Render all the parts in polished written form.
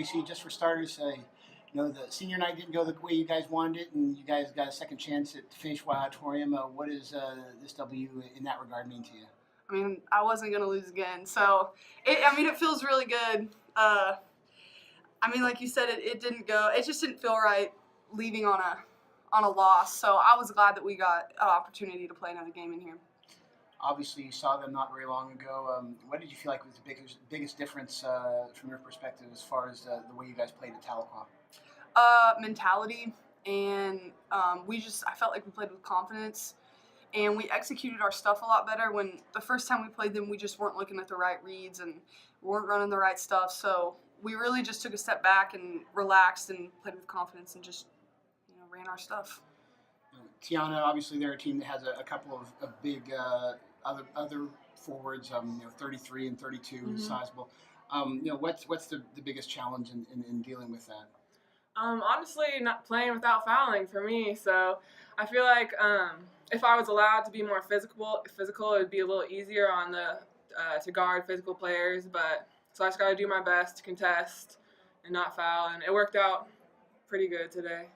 JC, just for starters, the senior night didn't go the way you guys wanted it, and you guys got a second chance to finish MIAA Auditorium. What does this W in that regard mean to you? I mean, I wasn't going to lose again, so it feels really good. Like you said, it didn't go. It just didn't feel right leaving on a loss. So I was glad that we got an opportunity to play another game in here. Obviously, you saw them not very long ago. What did you feel like was the biggest difference from your perspective as far as the way you guys played at Tahlequah? Mentality, and I felt like we played with confidence, and we executed our stuff a lot better. When the first time we played them, we just weren't looking at the right reads and weren't running the right stuff. So we really just took a step back and relaxed and played with confidence and just ran our stuff. Tiana, obviously, they're a team that has a couple of big other forwards, 33 and 32, Mm-hmm. sizable. What's the biggest challenge in dealing with that? Honestly, not playing without fouling for me. So I feel like if I was allowed to be more physical, it would be a little easier on to guard physical players. But so I just got to do my best to contest and not foul, and it worked out pretty good today.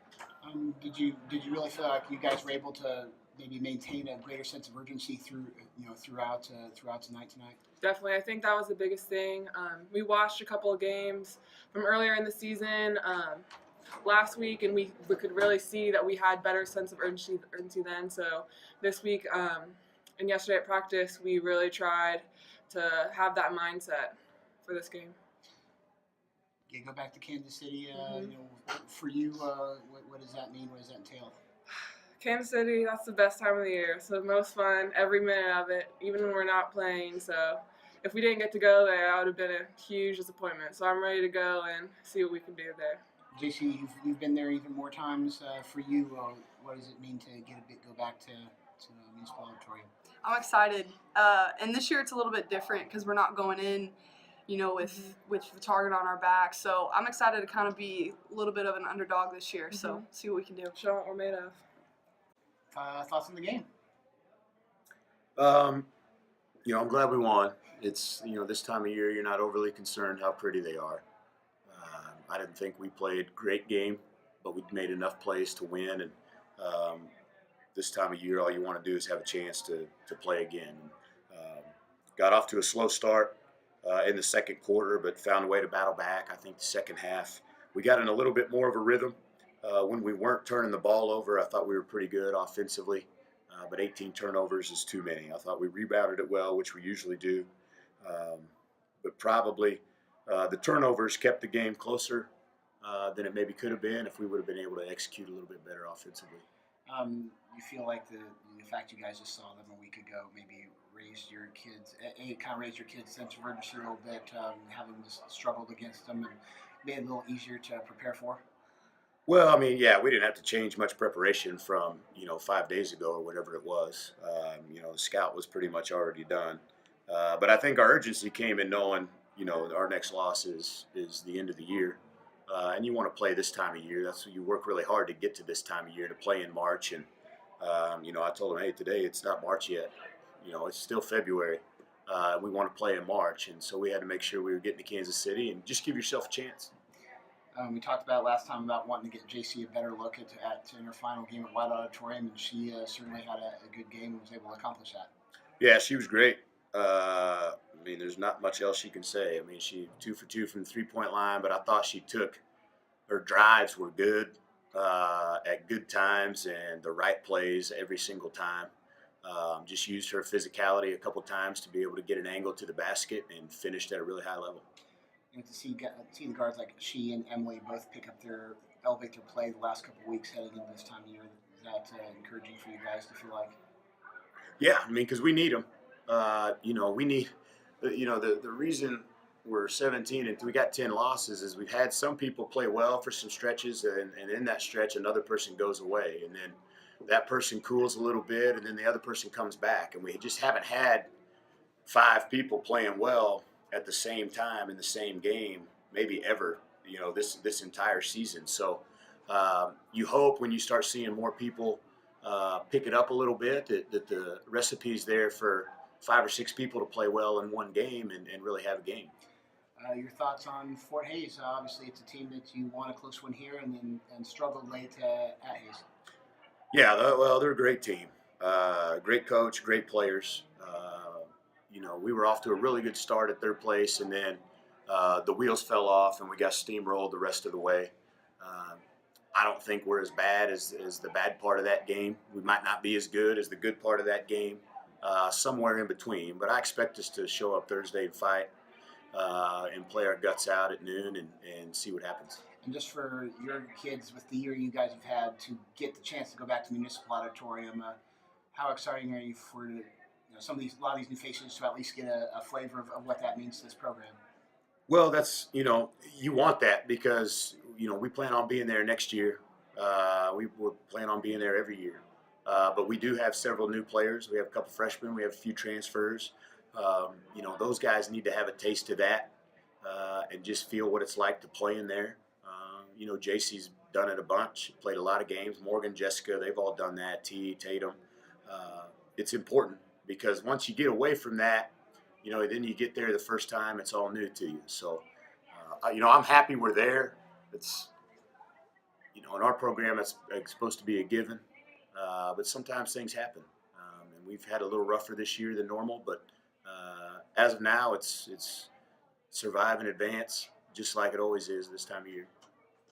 Did you really feel like you guys were able to maybe maintain a greater sense of urgency throughout tonight? Definitely, I think that was the biggest thing. We watched a couple of games from earlier in the season last week, and we could really see that we had better sense of urgency then. So this week and yesterday at practice, we really tried to have that mindset for this game. You go back to Kansas City. For you, what does that mean? What does that entail? Kansas City, that's the best time of the year. So the most fun, every minute of it, even when we're not playing. So if we didn't get to go there, that would have been a huge disappointment. So I'm ready to go and see what we can do there. JC, you've been there even more times. For you, what does it mean to go back to Municipal Auditorium? I'm excited. And this year it's a little bit different because we're not going in, with the target on our back. So I'm excited to kind of be a little bit of an underdog this year. Mm-hmm. So see what we can do. Show what we're made of. Thoughts on the game? I'm glad we won. It's, this time of year, you're not overly concerned how pretty they are. I didn't think we played a great game, but we made enough plays to win. And this time of year, all you want to do is have a chance to play again. Got off to a slow start in the second quarter, but found a way to battle back. I think the second half, we got in a little bit more of a rhythm. When we weren't turning the ball over, I thought we were pretty good offensively, but 18 turnovers is too many. I thought we rebounded it well, which we usually do, but probably the turnovers kept the game closer than it maybe could have been if we would have been able to execute a little bit better offensively. You feel like the fact you guys just saw them a week ago maybe raised your kids' sense of urgency a little bit, having struggled against them, and made it a little easier to prepare for? Well, we didn't have to change much preparation from, 5 days ago or whatever it was. The scout was pretty much already done. But I think our urgency came in knowing, our next loss is the end of the year. And you want to play this time of year. That's what you work really hard to get to this time of year, to play in March. And, I told them, hey, today it's not March yet. It's still February. We want to play in March. And so we had to make sure we were getting to Kansas City and just give yourself a chance. We talked about last time about wanting to get JC a better look in her final game at MIAA Auditorium, and she certainly had a good game and was able to accomplish that. Yeah, she was great. There's not much else she can say. She 2 for 2 from the 3-point line, but I thought her drives were good at good times and the right plays every single time. Just used her physicality a couple times to be able to get an angle to the basket and finished at a really high level. To see the guards like she and Emily both elevate their play the last couple of weeks heading into this time of year, is that encouraging for you guys to feel like? Yeah, because we need them. We need, the reason we're 17 and we got 10 losses is we've had some people play well for some stretches, and in that stretch another person goes away, and then that person cools a little bit, and then the other person comes back, and we just haven't had 5 people playing well at the same time in the same game, maybe ever, this entire season. So you hope when you start seeing more people pick it up a little bit, that the recipe's there for 5 or 6 people to play well in one game and really have a game. Your thoughts on Fort Hays? Obviously, it's a team that you won a close one here and struggled late at Hays. Yeah, well, they're a great team. Great coach, great players. We were off to a really good start at their place, and then the wheels fell off, and we got steamrolled the rest of the way. Um, I don't think we're as bad as the bad part of that game. We might not be as good as the good part of that game, somewhere in between. But I expect us to show up Thursday and fight and play our guts out at noon and see what happens. And just for your kids, with the year you guys have had to get the chance to go back to Municipal Auditorium, how exciting are you for a lot of these new faces to at least get a flavor of what that means to this program? Well, that's you want that because we plan on being there next year. We plan on being there every year, but we do have several new players. We have a couple freshmen. We have a few transfers. Those guys need to have a taste of that and just feel what it's like to play in there. JC's done it a bunch. Played a lot of games. Morgan, Jessica, they've all done that. T, Tatum. It's important because once you get away from that, then you get there the first time, it's all new to you. So, I'm happy we're there. It's, in our program, it's supposed to be a given. But sometimes things happen. And we've had a little rougher this year than normal. But as of now, it's survive and advance, just like it always is this time of year.